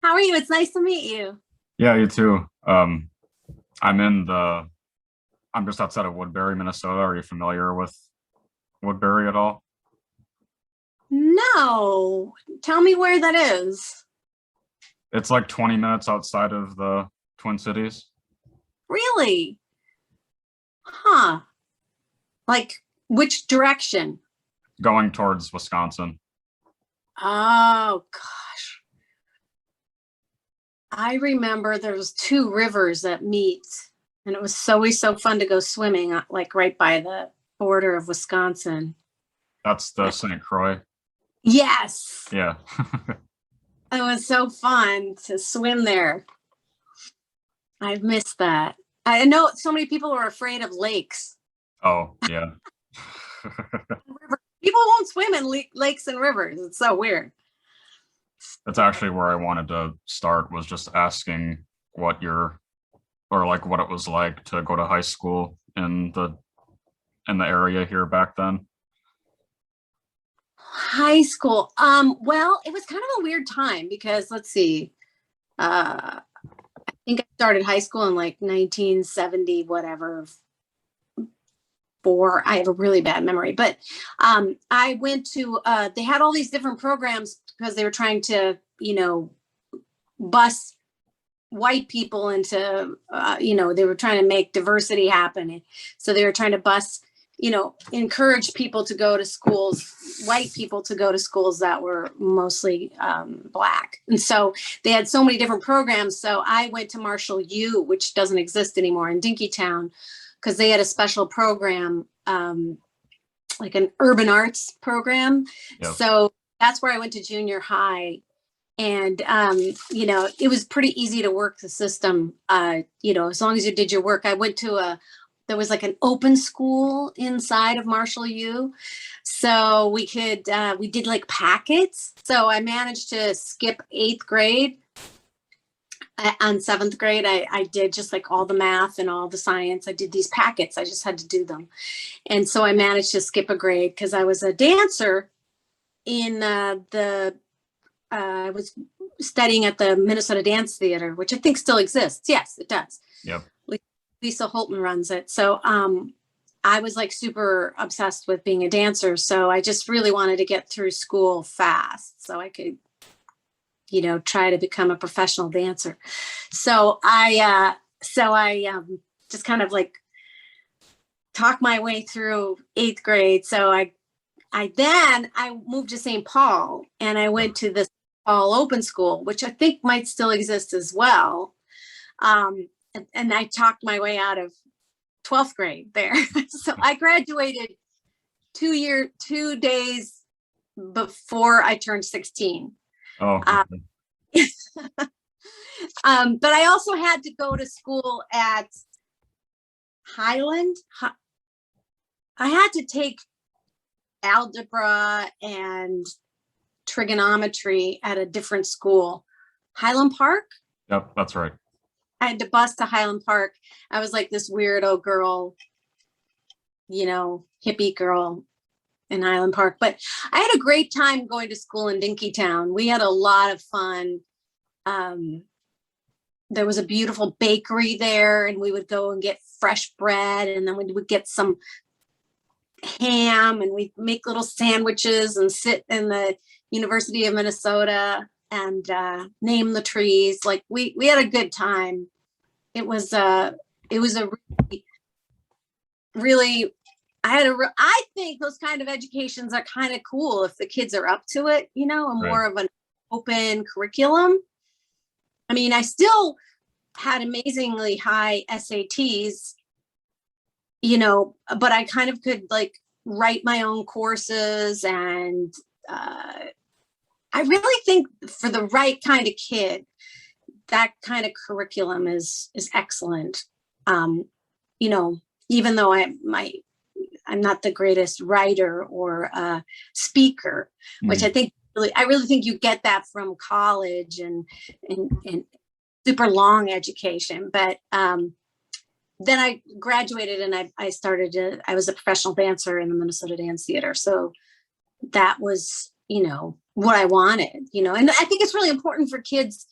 How are you? It's nice to meet you. Yeah, you too. I'm in the, I'm just outside of Woodbury, Minnesota. Are you familiar with Woodbury at all? No, tell me where that is. It's like 20 minutes outside of the Twin Cities, Really? Huh. Like which direction? going towards Wisconsin. Oh gosh. I remember there was two rivers that meet and it was always so fun to go swimming like right by the border of Wisconsin. That's the St. Croix. Yes. Yeah. It was so fun to swim there. I've missed that. I know so many people are afraid of lakes. Oh, yeah. People won't swim in lakes and rivers. It's so weird. That's actually where I wanted to start, was just asking what your, or like what it was like to go to high school in the area here back then. High school. Well, it was kind of a weird time because let's see. I think I started high school in like 1970, whatever, four. I have a really bad memory, but I went to they had all these different programs because they were trying to, bus white people into they were trying to make diversity happen. So they were trying to bus, encourage people to go to schools, white people to go to schools that were mostly black. And so they had so many different programs. So I went to Marshall U, which doesn't exist anymore, in Dinkytown, because they had a special program, like an urban arts program. Yep. So that's where I went to junior high. And, it was pretty easy to work the system, as long as you did your work. I went to there was like an open school inside of Marshall U. So we did like packets. So I managed to skip 8th grade. On 7th grade, I did just like all the math and all the science. I did these packets. I just had to do them. And so I managed to skip a grade because I was a dancer in I was studying at the Minnesota Dance Theater, which I think still exists. Yes, it does. Yep. Lisa Holtman runs it. So I was like super obsessed with being a dancer. So I just really wanted to get through school fast so I could, try to become a professional dancer. So I just kind of like talked my way through 8th grade. So I moved to St. Paul and I went to this Paul Open School, which I think might still exist as well. And I talked my way out of 12th grade there. So I graduated 2 days before I turned 16. Oh, Uh, okay. but I also had to go to school at Highland. I had to take algebra and trigonometry at a different school. Highland Park. Yep, that's right. I had to bus to Highland Park. I was like this weirdo girl, hippie girl in Highland Park. But I had a great time going to school in Dinkytown. We had a lot of fun. There was a beautiful bakery there, and we would go and get fresh bread, and then we would get some ham, and we'd make little sandwiches and sit in the University of Minnesota and name the trees. Like we had a good time. It was a really, really, I think those kind of educations are kind of cool if the kids are up to it, a more Right. of an open curriculum. I mean, I still had amazingly high SATs, but I kind of could like write my own courses. And I really think for the right kind of kid, that kind of curriculum is excellent. Even though I'm not the greatest writer or speaker, which Mhm. I really think you get that from college and super long education. But then I graduated and I was a professional dancer in the Minnesota Dance Theater. So that was, what I wanted, and I think it's really important for kids,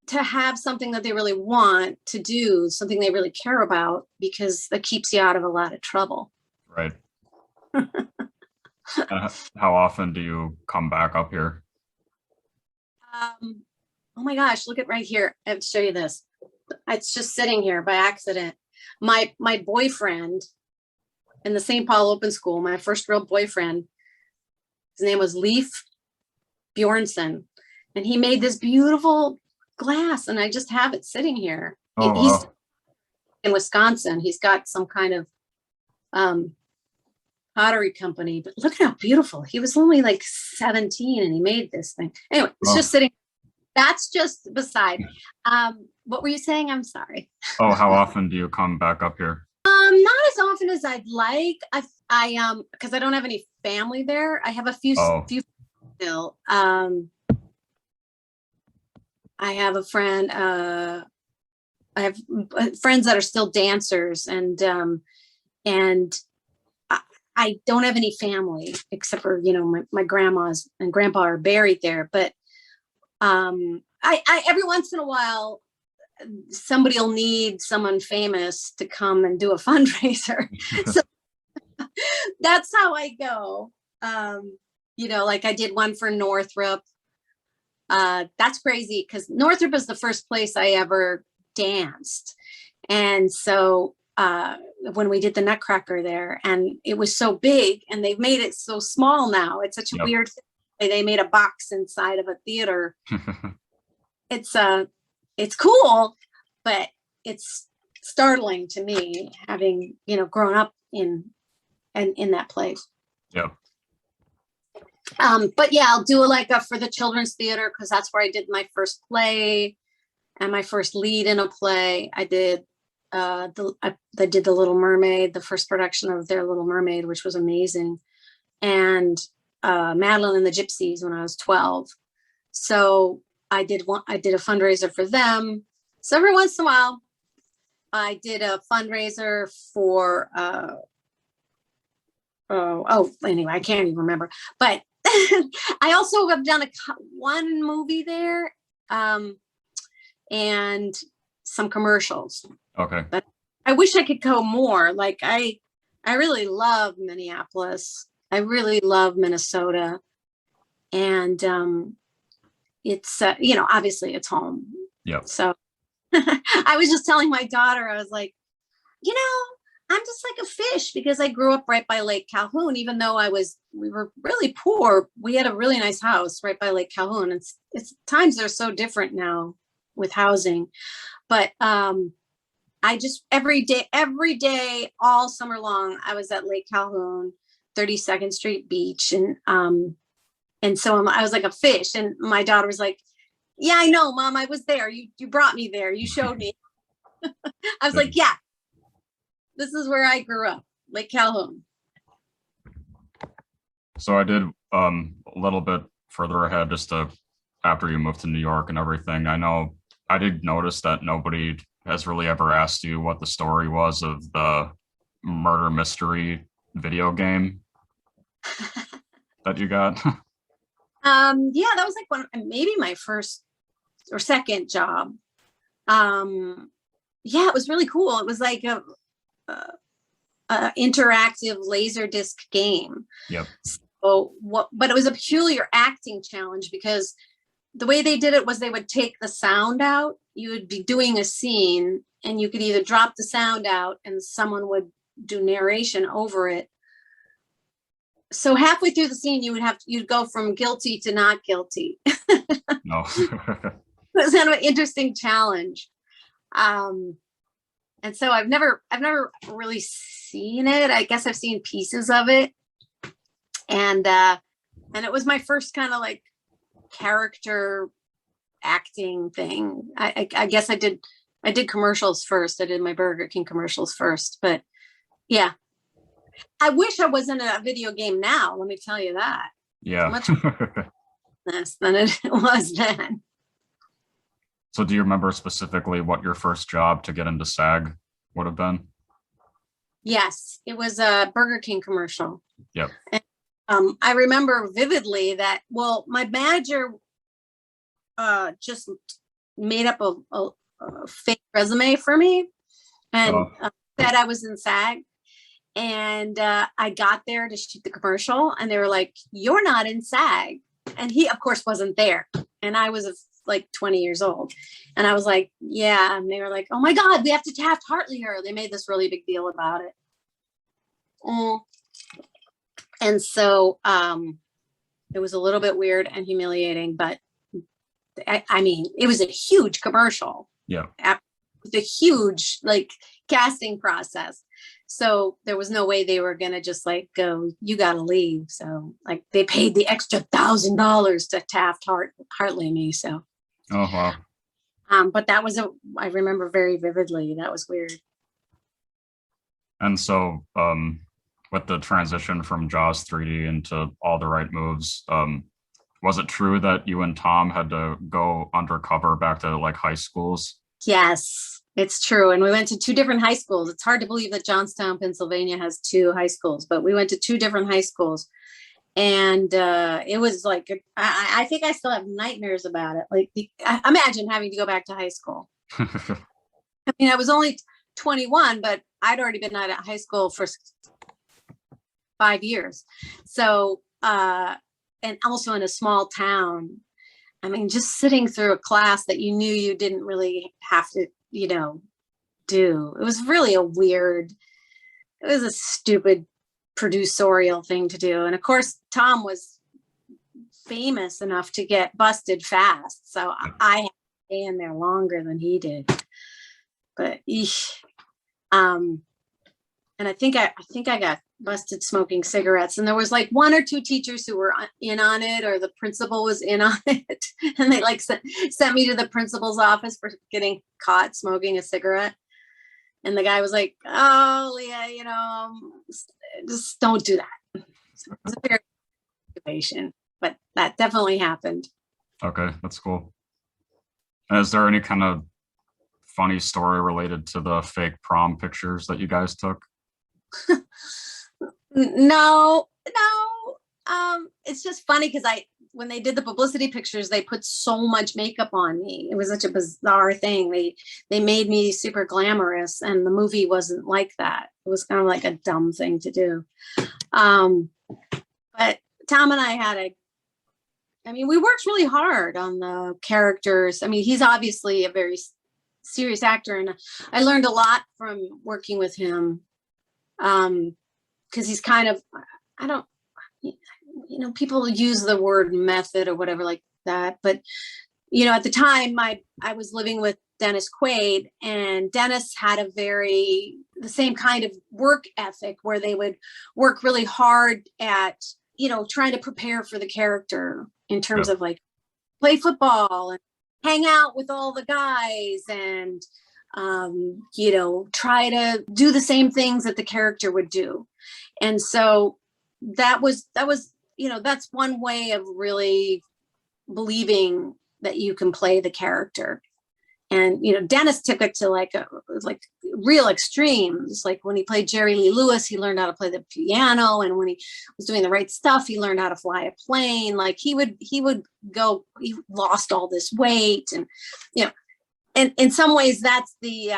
to have something that they really want to do, something they really care about, because that keeps you out of a lot of trouble. Right. And how often do you come back up here? Oh my gosh, look at right here. I have to show you this. It's just sitting here by accident. My boyfriend in the St. Paul Open School, my first real boyfriend, his name was Leif Bjornson, and he made this beautiful glass, and I just have it sitting here. Oh, He's wow. in Wisconsin. He's got some kind of pottery company, but look at how beautiful. He was only like 17 and he made this thing. Anyway, it's just sitting. That's just beside. What were you saying? I'm sorry. Oh, how often do you come back up here? Not as often as I'd like. Because I don't have any family there. I have a few still. I have a friend. I have friends that are still dancers, and I don't have any family except for, my grandmas and grandpa are buried there. But I every once in a while, somebody will need someone famous to come and do a fundraiser. So that's how I go. Like I did one for Northrop. That's crazy because Northrop is the first place I ever danced. And so when we did the Nutcracker there, and it was so big, and they've made it so small now. It's such a weird thing. They made a box inside of a theater. It's cool, but it's startling to me having, grown up in that place. Yep. But yeah, I'll do for the children's theater, because that's where I did my first play and my first lead in a play. I did I did The Little Mermaid, the first production of their Little Mermaid, which was amazing, and Madeline and the Gypsies when I was 12. So I did a fundraiser for them. So every once in a while, I did a fundraiser for anyway, I can't even remember. But I also have done one movie there, and some commercials. Okay. But I wish I could go more. Like I really love Minneapolis. I really love Minnesota. And it's obviously it's home. Yep. So I was just telling my daughter, I was like, I'm just like a fish, because I grew up right by Lake Calhoun. Even though we were really poor, we had a really nice house right by Lake Calhoun. It's times are so different now with housing, but I just every day, all summer long, I was at Lake Calhoun, 32nd Street Beach, and so I was like a fish. And my daughter was like, "Yeah, I know, Mom. I was there. You brought me there. You showed me." I was like, "Yeah, this is where I grew up, Lake Calhoun." So I did a little bit further ahead, after you moved to New York and everything. I know I did notice that nobody has really ever asked you what the story was of the murder mystery video game that you got. Yeah, that was like maybe my first or second job. Yeah, it was really cool. It was like a interactive laser disc game. Yep. So but it was a peculiar acting challenge, because the way they did it was they would take the sound out. You would be doing a scene, and you could either drop the sound out and someone would do narration over it. So halfway through the scene, you'd go from guilty to not guilty. No. It was kind of an interesting challenge. And so I've never really seen it. I guess I've seen pieces of it. And it was my first kind of like character acting thing. I guess I did commercials first. I did my Burger King commercials first, but yeah. I wish I was in a video game now. Let me tell you that. Yeah. Much less than it was then. So do you remember specifically what your first job to get into SAG would have been? Yes, it was a Burger King commercial. Yep. And, I remember vividly that, my manager just made up a fake resume for me and said I was in SAG. And I got there to shoot the commercial and they were like, "You're not in SAG." And he, of course, wasn't there. And I was like 20 years old. And I was like, "Yeah." And they were like, "Oh my God, we have to Taft-Hartley her." They made this really big deal about it. And so it was a little bit weird and humiliating, but I mean, it was a huge commercial. Yeah. The huge like casting process. So there was no way they were going to just like go, "You got to leave." So like they paid the extra $1,000 to Taft-Hartley me. So. Oh, wow. But that was I remember very vividly. That was weird. And so, with the transition from Jaws 3D into All the Right Moves, was it true that you and Tom had to go undercover back to like high schools? Yes, it's true. And we went to 2 different high schools. It's hard to believe that Johnstown, Pennsylvania has 2 high schools, but we went to 2 different high schools. And it was like, I think I still have nightmares about it. Like, imagine having to go back to high school. I mean, I was only 21, but I'd already been out of high school for 5 years. So, and also in a small town. I mean, just sitting through a class that you knew you didn't really have to, do. It was really it was a stupid producerial thing to do. And of course, Tom was famous enough to get busted fast. So I had to stay in there longer than he did. But, and I think I got busted smoking cigarettes, and there was like 1 or 2 teachers who were in on it, or the principal was in on it. And they like sent me to the principal's office for getting caught smoking a cigarette. And the guy was like, "Oh, Leah, just don't do that." So it was a very situation, but that definitely happened. Okay, that's cool. And is there any kind of funny story related to the fake prom pictures that you guys took? No. It's just funny because when they did the publicity pictures, they put so much makeup on me. It was such a bizarre thing. They made me super glamorous, and the movie wasn't like that. It was kind of like a dumb thing to do. But Tom and I we worked really hard on the characters. I mean, he's obviously a very serious actor, and I learned a lot from working with him. Because he's kind of, people use the word method or whatever like that. But, at the time I was living with Dennis Quaid, and Dennis had the same kind of work ethic where they would work really hard at, trying to prepare for the character in terms of like play football and hang out with all the guys and, try to do the same things that the character would do. And so that was, that's one way of really believing that you can play the character. And, Dennis took it to like real extremes. Like when he played Jerry Lee Lewis, he learned how to play the piano. And when he was doing the right stuff, he learned how to fly a plane. Like he lost all this weight and, and in some ways that's the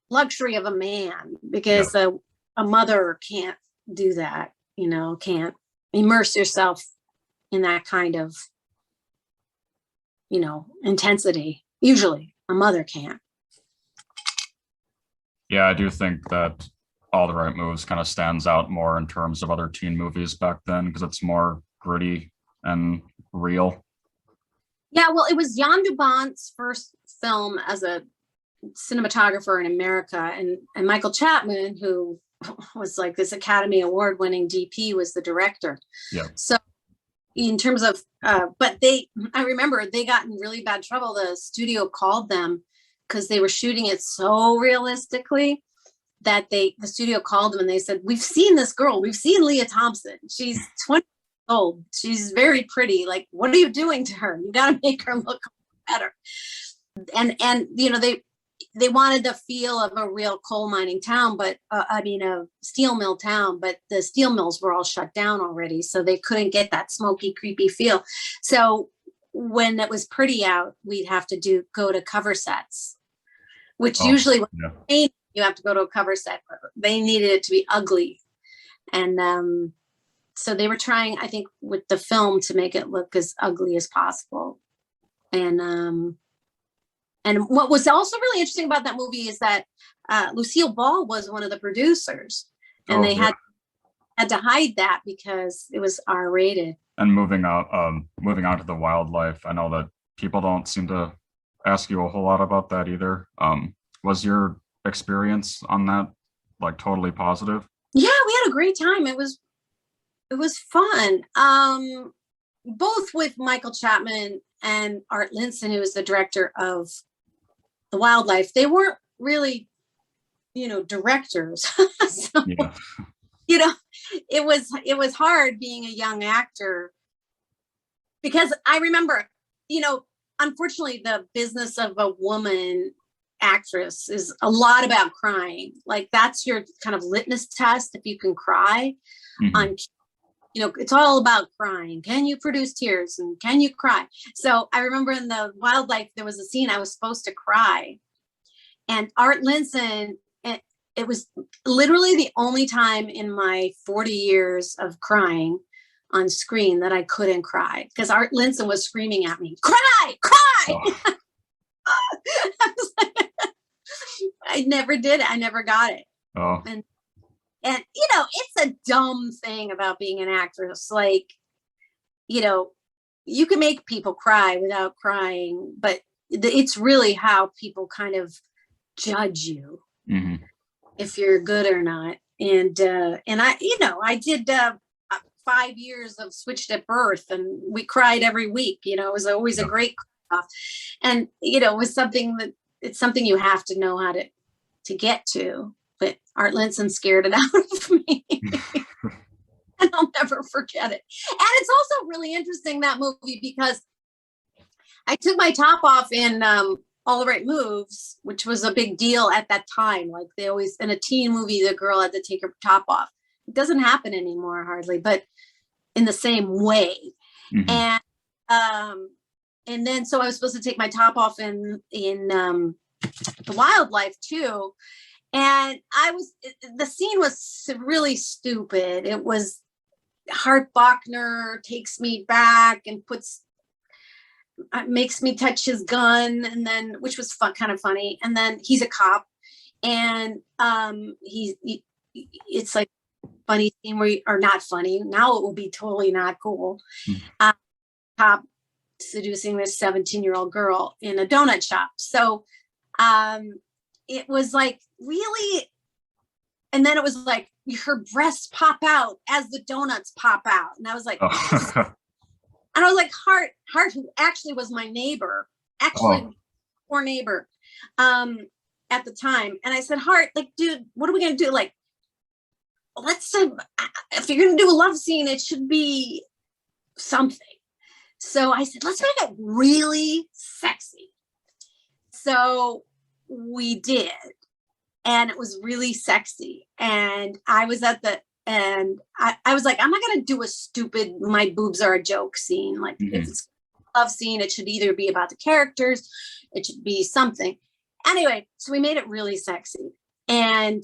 luxury of a man, because a mother can't do that, can't immerse yourself in that kind of, intensity. Usually a mother can't. Yeah, I do think that All the Right Moves kind of stands out more in terms of other teen movies back then, because it's more gritty and real. Yeah, well, it was Jan de Bont's first film as a cinematographer in America, and Michael Chapman, who was like this Academy Award winning DP, was the director. Yeah. So in terms of, but I remember they got in really bad trouble. The studio called them because they were shooting it so realistically that the studio called them and they said, "We've seen this girl. We've seen Leah Thompson. She's 20 years old. She's very pretty. Like, what are you doing to her? You got to make her look better." And they wanted the feel of a real coal mining town, but a steel mill town, but the steel mills were all shut down already. So they couldn't get that smoky, creepy feel. So when it was pretty out, we'd have to go to cover sets, which Oh, usually yeah. you have to go to a cover set, but they needed it to be ugly. And so they were trying, I think, with the film to make it look as ugly as possible. And what was also really interesting about that movie is that Lucille Ball was one of the producers, and they yeah. had to hide that because it was R-rated. And moving on to the wildlife, I know that people don't seem to ask you a whole lot about that either. Was your experience on that like totally positive? Yeah, we had a great time. It was fun. Both with Michael Chapman and Art Linson, who was the director of the wildlife. They weren't really, directors. So, Yeah. it was hard being a young actor, because I remember, unfortunately, the business of a woman actress is a lot about crying. Like, that's your kind of litmus test, if you can cry on, it's all about crying. Can you produce tears, and can you cry? So I remember in the wildlife, there was a scene I was supposed to cry, and Art Linson, it was literally the only time in my 40 years of crying on screen that I couldn't cry, because Art Linson was screaming at me, cry, cry. Oh. I never did it. I never got it. Oh. And it's a dumb thing about being an actress. Like, you can make people cry without crying, but it's really how people kind of judge you if you're good or not. And I did 5 years of Switched at Birth, and we cried every week. It was always a great cry off. And, it was it's something you have to know how to get to. But Art Linson scared it out of me. And I'll never forget it. And it's also really interesting, that movie, because I took my top off in All the Right Moves, which was a big deal at that time. Like, they always, in a teen movie, the girl had to take her top off. It doesn't happen anymore hardly, but in the same way. And then so I was supposed to take my top off in the wildlife too. And the scene was really stupid. It was Hart Bachner takes me back and makes me touch his gun, and then, which was kind of funny. And then he's a cop, and it's like funny scene or not funny. Now it will be totally not cool. Cop seducing this 17-year-old girl in a donut shop. So it was like, really, and then it was like her breasts pop out as the donuts pop out, and I was like, and I was like, Hart, who actually was my neighbor, poor neighbor, at the time, and I said, Hart, like, dude, what are we gonna do? Like, if you're gonna do a love scene, it should be something. So I said, let's make it really sexy. So we did, and it was really sexy. And I was I was like, I'm not going to do a stupid, my boobs are a joke scene. Like, if it's a love scene, it should either be about the characters, it should be something. Anyway, so we made it really sexy. And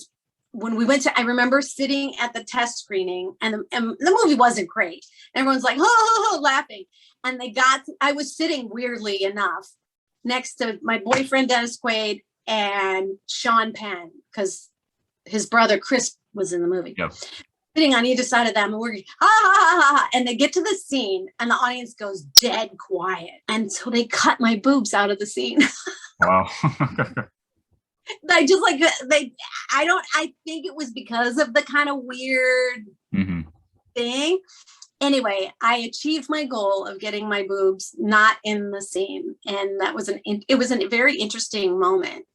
when we went I remember sitting at the test screening, and the movie wasn't great. Everyone's like, oh, laughing. And I was sitting, weirdly enough, next to my boyfriend, Dennis Quaid, and Sean Penn, because his brother, Chris, was in the movie. Yep. Sitting on either side of them, and we're ha, ha, ha, ha. And they get to the scene, and the audience goes dead quiet. And so they cut my boobs out of the scene. Wow. I just I think it was because of the kind of weird thing. Anyway, I achieved my goal of getting my boobs not in the scene. And that was it was a very interesting moment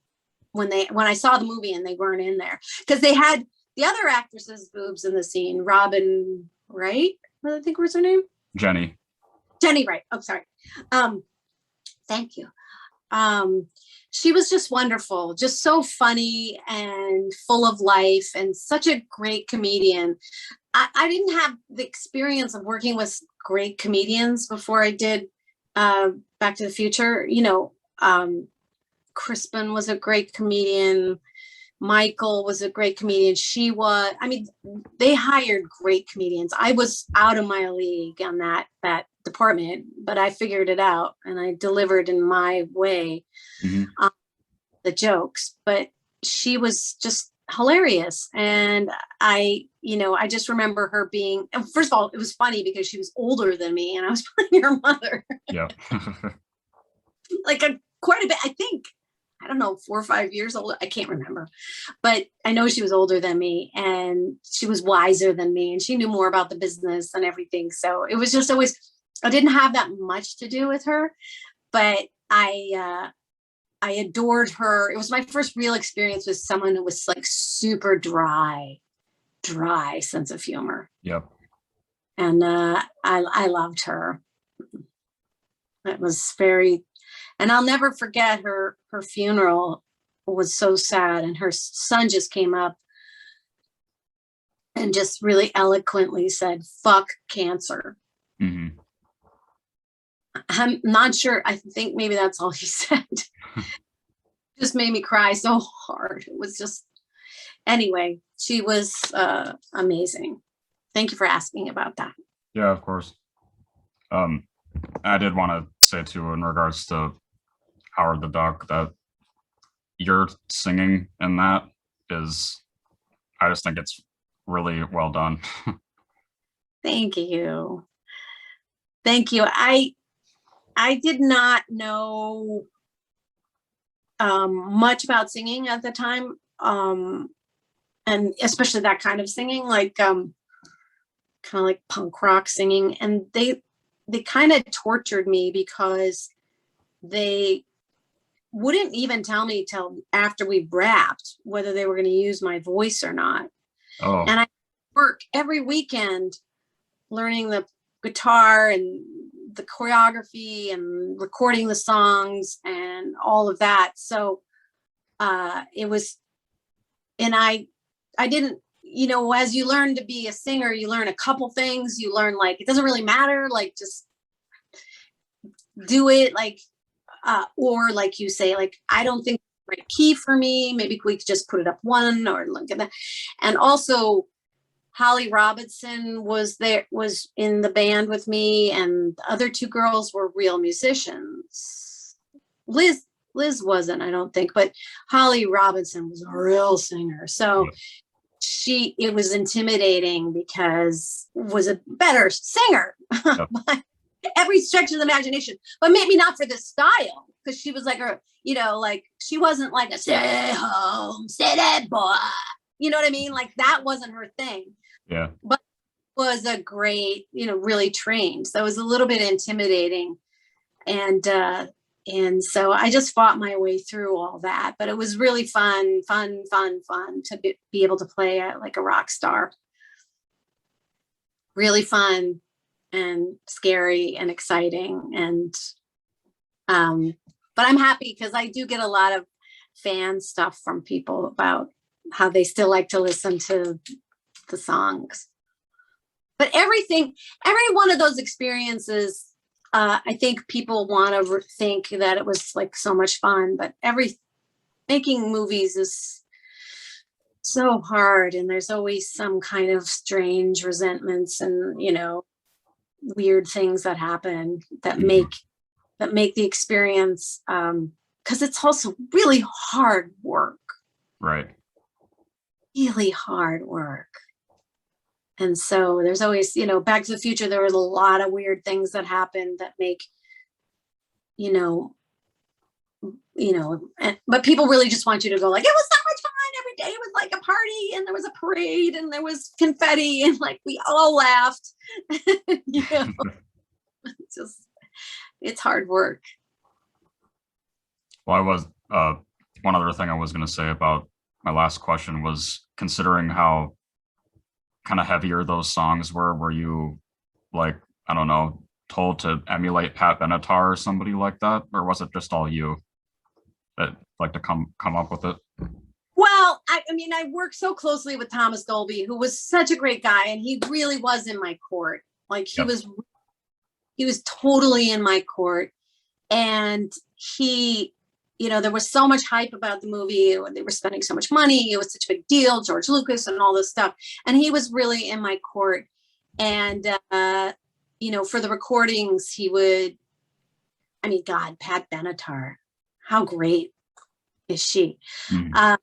when I saw the movie and they weren't in there, because they had the other actress's boobs in the scene. Robin Wright, I think was her name. Jenny Wright. Oh, sorry. Thank you. She was just wonderful, just so funny and full of life, and such a great comedian. I didn't have the experience of working with great comedians before I did Back to the Future, Crispin was a great comedian. Michael was a great comedian. They hired great comedians. I was out of my league on that department, but I figured it out and I delivered in my way the jokes. But she was just hilarious. And I just remember her being, first of all, it was funny because she was older than me and I was playing her mother. Yeah. Like quite a bit, I think. I don't know, 4 or 5 years old. I can't remember, but I know she was older than me and she was wiser than me and she knew more about the business and everything. So it was just always, I didn't have that much to do with her, but I adored her. It was my first real experience with someone who was like super dry sense of humor. Yep. And I loved her. It was very, and I'll never forget her funeral was so sad. And her son just came up and just really eloquently said, "Fuck cancer." Mm-hmm. I'm not sure. I think maybe that's all he said. Just made me cry so hard. It was just, anyway, she was amazing. Thank you for asking about that. Yeah, of course. I did want to say too, in regards to Howard the Duck, that your singing in that is, I just think it's really well done. Thank you. Thank you. I did not know much about singing at the time. And especially that kind of singing, like kind of like punk rock singing. And they kind of tortured me because they wouldn't even tell me till after we rapped whether they were going to use my voice or not. Oh. And I work every weekend learning the guitar and the choreography and recording the songs and all of that. So it was, and I didn't, as you learn to be a singer, you learn a couple things. You learn, like, it doesn't really matter, like, just do it, like, or like you say, like, I don't think the right key for me. Maybe we could just put it up one, or look at that. And also Holly Robinson was in the band with me, and the other two girls were real musicians. Liz wasn't, I don't think, but Holly Robinson was a real singer. So it was intimidating because was a better singer. Yep. Every stretch of the imagination, but maybe not for this style, because she was like like she wasn't like a stay home, city boy. You know what I mean? Like, that wasn't her thing. Yeah. But was a great, really trained. So it was a little bit intimidating. And so I just fought my way through all that, but it was really fun to be able to play like a rock star. Really fun and scary and exciting. And, but I'm happy because I do get a lot of fan stuff from people about how they still like to listen to the songs. But every one of those experiences, I think people want to think that it was like so much fun, but making movies is so hard, and there's always some kind of strange resentments and, weird things that happen that make the experience, because it's also really hard work. Right. Really hard work. And so there's always, Back to the Future, there was a lot of weird things that happened that make, but people really just want you to go, like, it was so much fun every day. It was like a party, and there was a parade, and there was confetti, and like we all laughed. It's hard work. Well, I was one other thing I was going to say about my last question was, considering how kind of heavier those songs were you, like, I don't know, told to emulate Pat Benatar or somebody like that, or was it just all you that like to come up with it? Well, I worked so closely with Thomas Dolby, who was such a great guy, and he really was in my court. Like, he was he was totally in my court. And he, there was so much hype about the movie. They were spending so much money. It was such a big deal, George Lucas and all this stuff. And he was really in my court. And, for the recordings, he would, God, Pat Benatar, how great is she? If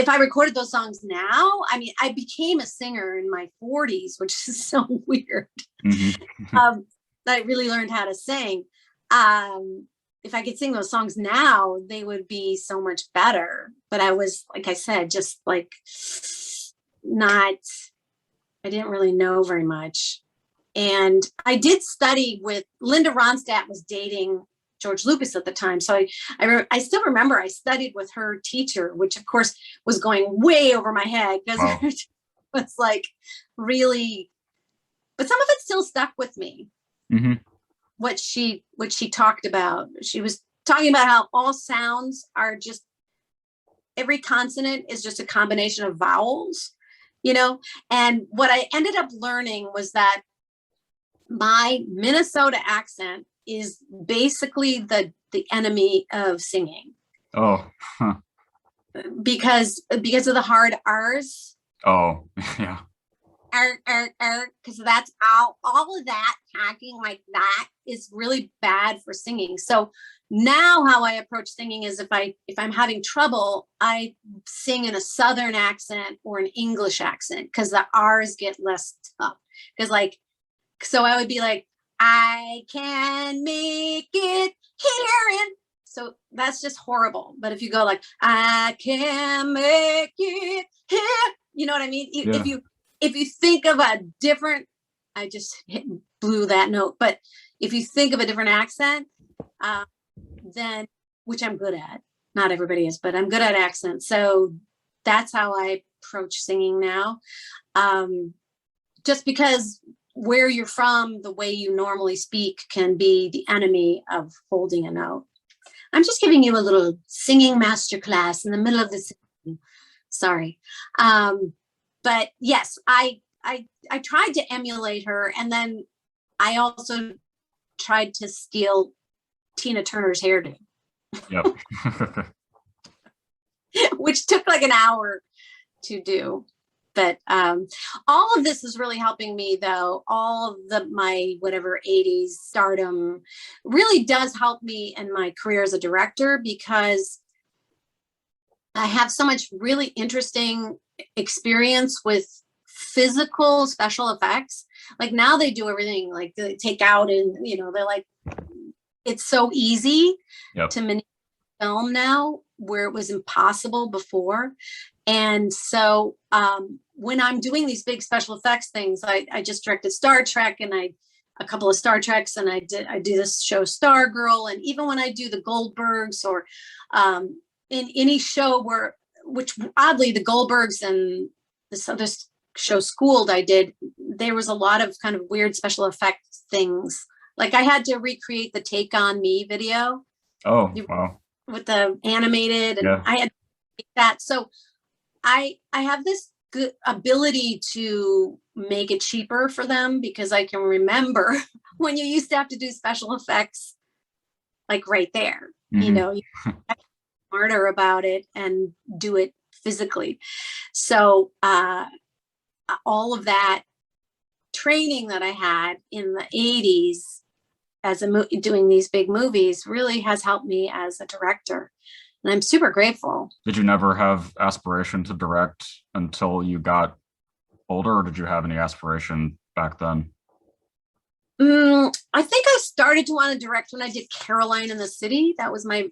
I recorded those songs now, I became a singer in my 40s, which is so weird. I really learned how to sing. If I could sing those songs now, they would be so much better. But I was, like I said, just like I didn't really know very much. And I did study with Linda Ronstadt was dating George Lucas at the time. So I still remember I studied with her teacher, which of course was going way over my head because it was like really, but some of it still stuck with me. What she talked about. She was talking about how all sounds are just, every consonant is just a combination of vowels, and what I ended up learning was that my Minnesota accent is basically the enemy of singing. Because of the hard R's. Yeah. Because that's all of that talking like that is really bad for singing. So now how I approach singing is if I'm having trouble, I sing in a Southern accent or an English accent because the R's get less tough. Because so I would be like, I can make it here. And so that's just horrible. But if you go like, I can make it here, you know what I mean? Yeah. If you think of a different, I just blew that note. But if you think of a different accent, then, which I'm good at, not everybody is, but I'm good at accents. So that's how I approach singing now. Just because where you're from, the way you normally speak can be the enemy of holding a note. I'm just giving you a little singing masterclass in the middle of this. Sorry. But yes, I tried to emulate her. And then I also tried to steal Tina Turner's hairdo. Yep. Which took like an hour to do. But all of this is really helping me, though. All of my whatever 80s stardom really does help me in my career as a director, because I have so much really interesting experience with physical special effects. Like now they do everything, like they take out and, they're like, it's so easy to manipulate film now where it was impossible before. And so when I'm doing these big special effects things, I just directed Star Trek and a couple of Star Treks, and I do this show Stargirl. And even when I do the Goldbergs or in any show which oddly the Goldbergs and this other show Schooled I did, there was a lot of kind of weird special effects things. Like I had to recreate the Take On Me video. Oh, wow. With the animated, and I had to make that. So I have this good ability to make it cheaper for them, because I can remember when you used to have to do special effects like right there, you have to be smarter about it and do it physically. So all of that training that I had in the 80s as doing these big movies really has helped me as a director. And I'm super grateful. Did you never have aspiration to direct until you got older, or did you have any aspiration back then? I think I started to want to direct when I did Caroline in the City. That was my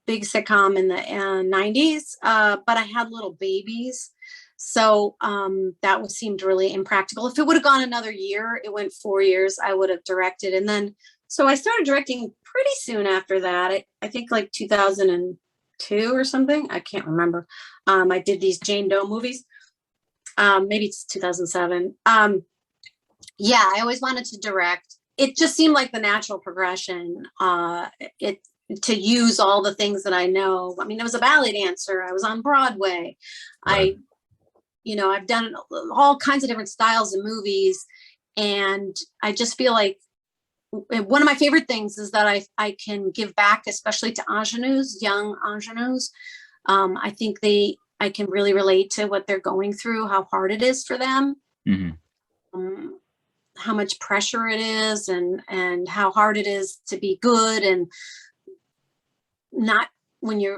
big sitcom in the 90s. But I had little babies. So that seemed really impractical. If it would have gone another year, it went 4 years, I would have directed. And then, so I started directing pretty soon after that. I think like 2002 or something. I can't remember. I did these Jane Doe movies. Maybe it's 2007. I always wanted to direct. It just seemed like the natural progression. To use all the things that I know. I mean, I was a ballet dancer. I was on Broadway. Right. I've done all kinds of different styles of movies, And I just feel like one of my favorite things is that I can give back, especially to ingenues, young ingenues. I think I can really relate to what they're going through, how hard it is for them, how much pressure it is, and how hard it is to be good, and not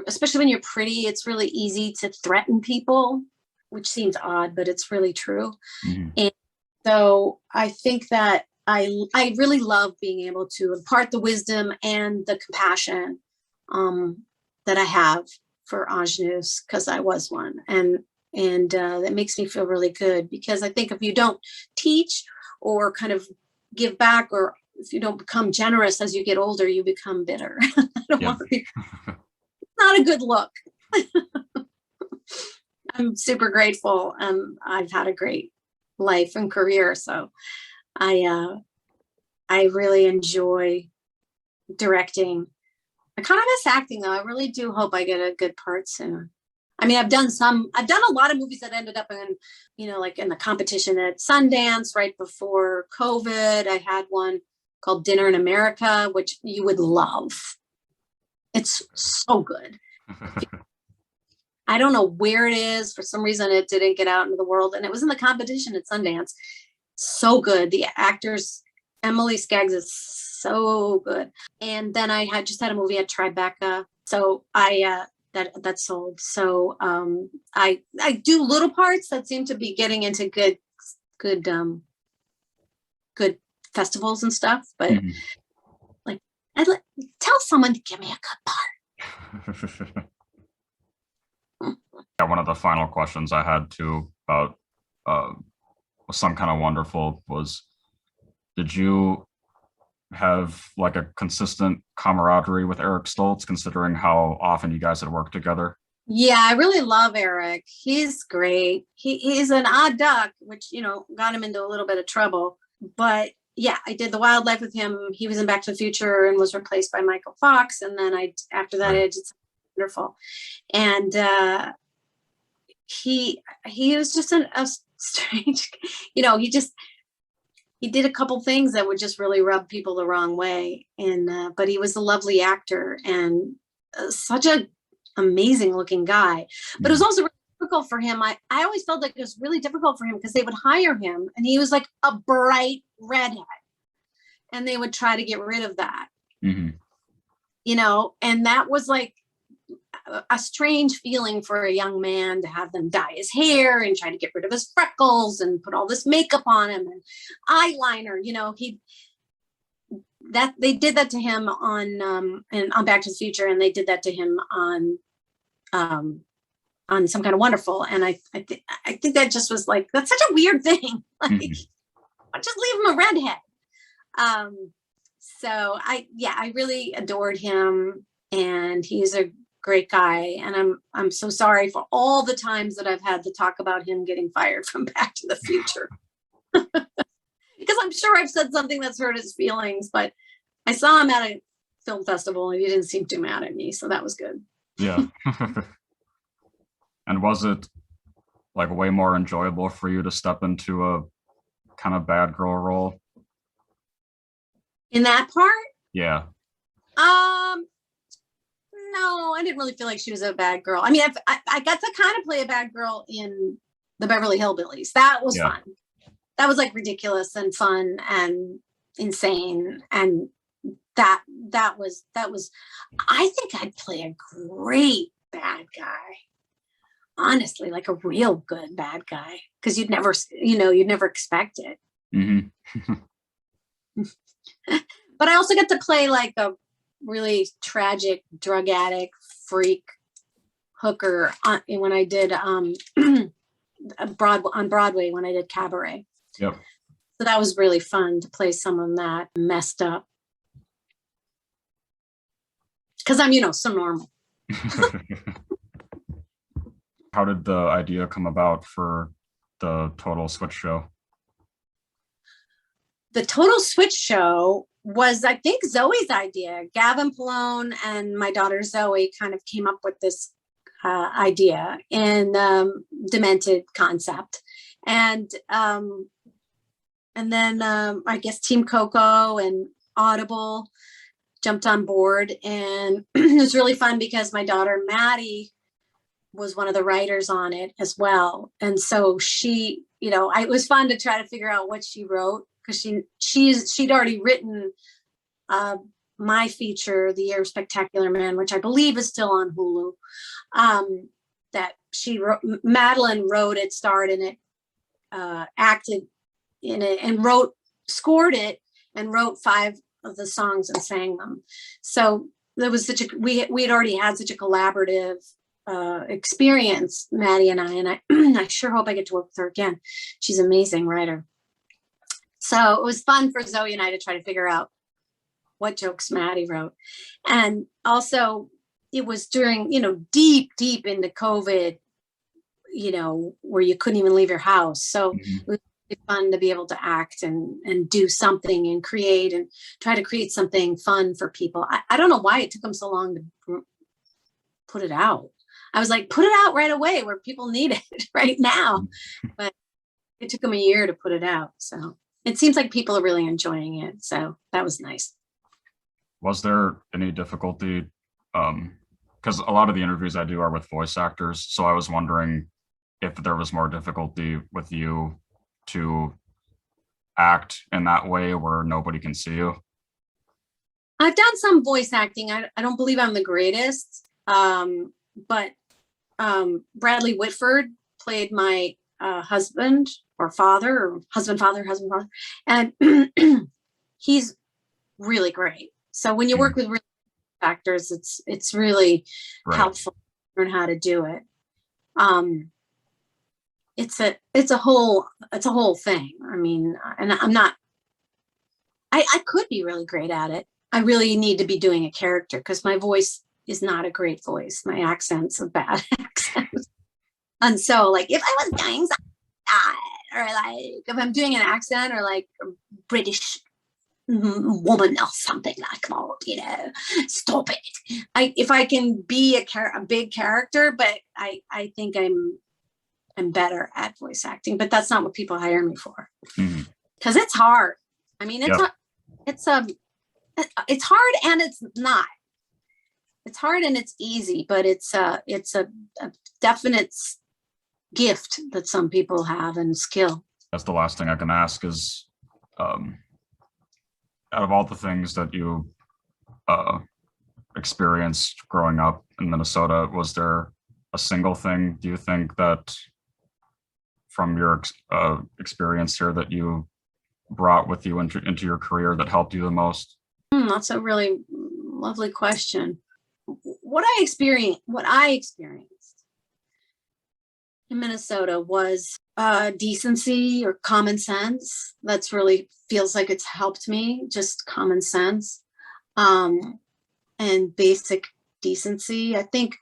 especially when you're pretty, it's really easy to threaten people, which seems odd, but it's really true. And so I think that I really love being able to impart the wisdom and the compassion that I have for ingenues, because I was one, and that makes me feel really good, because I think if you don't teach or kind of give back, or if you don't become generous as you get older, you become bitter. I don't want to be. It's not a good look. I'm super grateful, and I've had a great life and career, so I really enjoy directing. I kind of miss acting, though. I really do hope I get a good part soon. I mean, I've done a lot of movies that ended up in, like in the competition at Sundance right before COVID. I had one called Dinner in America, which you would love. It's so good. I don't know where it is. For some reason, it didn't get out into the world, and it was in the competition at Sundance. So good. The actors, Emily Skaggs is so good. And then I just had a movie at Tribeca. So that sold. So I do little parts that seem to be getting into good festivals and stuff. But like, tell someone to give me a good part. Yeah, one of the final questions I had too about Some Kind of Wonderful was, did you have like a consistent camaraderie with Eric Stoltz, considering how often you guys had worked together? Yeah, I really love Eric. He's great. He's an odd duck, which, got him into a little bit of trouble. But yeah, I did The Wildlife with him. He was in Back to the Future and was replaced by Michael Fox. And then after that, I did something wonderful. And he was just a strange, he did a couple things that would just really rub people the wrong way. And but he was a lovely actor, and such a amazing looking guy. But it was also really difficult for him. I always felt like it was really difficult for him, because they would hire him and he was like a bright redhead, and they would try to get rid of that. And that was like a strange feeling for a young man, to have them dye his hair and try to get rid of his freckles and put all this makeup on him and eyeliner. They did that to him on Back to the Future, and they did that to him on Some Kind of Wonderful. And I think that just was like, that's such a weird thing. Like, just leave him a redhead. So I really adored him, and he's a great guy. And I'm so sorry for all the times that I've had to talk about him getting fired from Back to the Future. Because I'm sure I've said something that's hurt his feelings, but I saw him at a film festival and he didn't seem too mad at me. So that was good. Yeah. And was it like way more enjoyable for you to step into a kind of bad girl role? In that part? Yeah. No, I didn't really feel like she was a bad girl. I mean, I got to kind of play a bad girl in the Beverly Hillbillies. That was fun. That was like ridiculous and fun and insane. And that was, I think I'd play a great bad guy. Honestly, like a real good bad guy. Because you'd never expect it. But I also get to play like a really tragic drug addict freak hooker when I did on Broadway when I did Cabaret. Yep. So that was really fun to play someone that messed up, because I'm so normal. How did the idea come about for the Total Switch show? The Total Switch show was, I think, Zoe's idea. Gavin Pallone and my daughter Zoe kind of came up with this idea and demented concept. And And then I guess Team Coco and Audible jumped on board, and it was really fun because my daughter Maddie was one of the writers on it as well. And so she, it was fun to try to figure out what she wrote, because she'd already written my feature, The Year of Spectacular Man, which I believe is still on Hulu. That she wrote, Madeline wrote it, starred in it, acted in it, and scored it, and wrote 5 of the songs and sang them. So there was we had already had such a collaborative experience, Maddie and I I sure hope I get to work with her again. She's an amazing writer. So it was fun for Zoe and I to try to figure out what jokes Maddie wrote. And also it was during, deep into COVID, where you couldn't even leave your house. So it was fun to be able to act and do something and create and try to create something fun for people. I don't know why it took them so long to put it out. I was like, put it out right away where people need it right now. But it took them a year to put it out. So it seems like people are really enjoying it. So that was nice. Was there any difficulty? Because a lot of the interviews I do are with voice actors. So I was wondering if there was more difficulty with you to act in that way where nobody can see you. I've done some voice acting. I don't believe I'm the greatest. But Bradley Whitford played my husband or father, or husband, father. And he's really great. So when you work with real actors, it's really helpful to learn how to do it. It's a whole thing. I mean, and I could be really great at it. I really need to be doing a character because my voice is not a great voice. My accent's a bad accent. And so like if I was doing something, or like if I'm doing an accent, or like a British woman or something like that, stop it. If I can be a big character, but I think I'm better at voice acting, but that's not what people hire me for, because it's hard. I mean, it's hard, and it's not. It's hard and it's easy, but it's a definite gift that some people have, and skill. That's the last thing I can ask is, out of all the things that you experienced growing up in Minnesota, was there a single thing, do you think, that from your experience here that you brought with you into your career that helped you the most? That's a really lovely question. What I experienced in Minnesota was decency or common sense. That's really feels like it's helped me, just common sense, and basic decency, I think.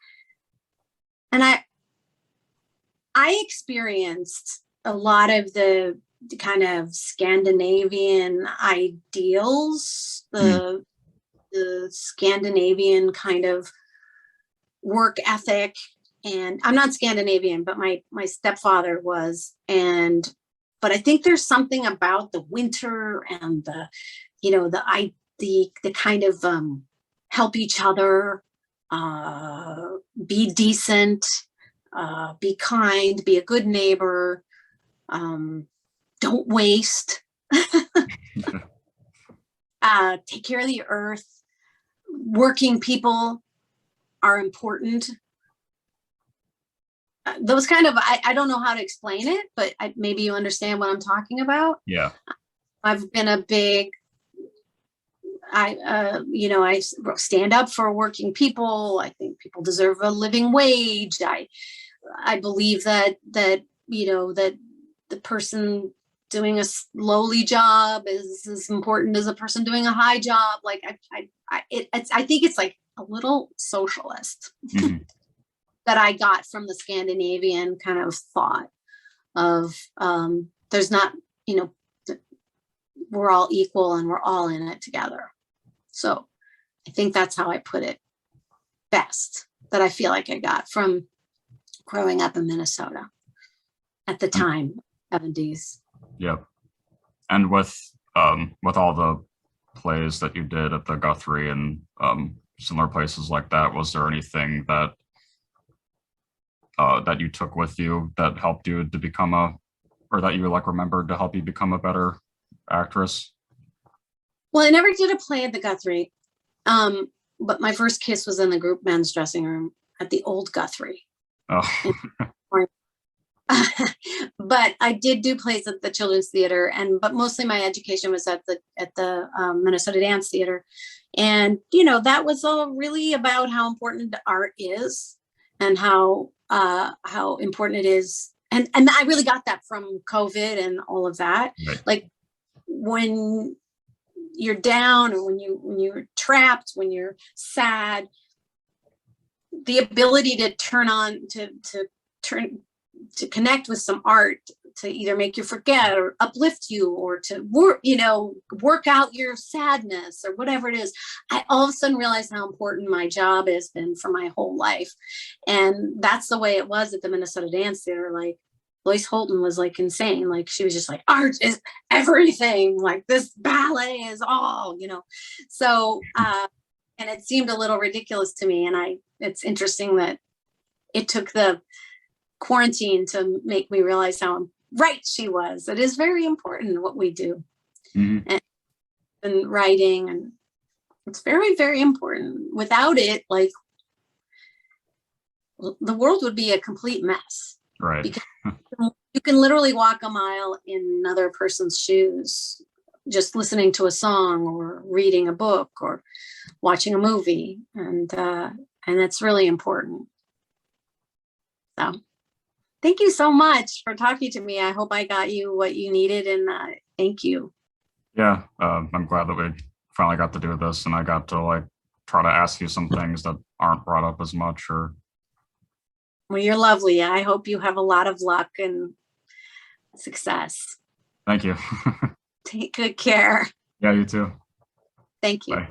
And I experienced a lot of the kind of Scandinavian ideals, the Scandinavian kind of work ethic. And I'm not Scandinavian, but my stepfather was. But I think there's something about the winter and the kind of help each other, be decent, be kind, be a good neighbor, don't waste, take care of the earth. Working people are important. Those kind of, I don't know how to explain it, but maybe you understand what I'm talking about. Yeah. I've been a big, I stand up for working people. I think people deserve a living wage. I believe that the person doing a lowly job is as important as a person doing a high job. Like I think it's like a little socialist that I got from the Scandinavian kind of thought of there's not, we're all equal and we're all in it together. So I think that's how I put it best, that I feel like I got from growing up in Minnesota at the time, 70s. Yep. And with all the plays that you did at the Guthrie and similar places like that, was there anything that that you took with you that helped you to become or that you like remembered to help you become a better actress? Well, I never did a play at the Guthrie, but my first kiss was in the group men's dressing room at the old Guthrie. Oh, But I did do plays at the Children's Theater, but mostly my education was at the Minnesota Dance Theater, and that was all really about how important art is, and how important it is, and I really got that from COVID and all of that. right. Like when you're down, or when you're trapped, when you're sad, the ability to to connect with some art, to either make you forget or uplift you, or to work out your sadness or whatever it is. I all of a sudden realized how important my job has been for my whole life. And that's the way it was at the Minnesota Dance Theater. Like Lois Holton was like insane. Like she was just like, art is everything. Like this ballet is all, So, and it seemed a little ridiculous to me. And it's interesting that it took the quarantine to make me realize how right she was. It is very important what we do. Mm-hmm. And writing, and it's very, very important. Without it, like the world would be a complete mess. Right. Because you can literally walk a mile in another person's shoes, just listening to a song or reading a book or watching a movie. And that's really important. So thank you so much for talking to me. I hope I got you what you needed, and thank you. Yeah, I'm glad that we finally got to do this, and I got to like try to ask you some things that aren't brought up as much. Or Well, you're lovely. I hope you have a lot of luck and success. thank you. Take good care. Yeah, you too. Thank you. Bye.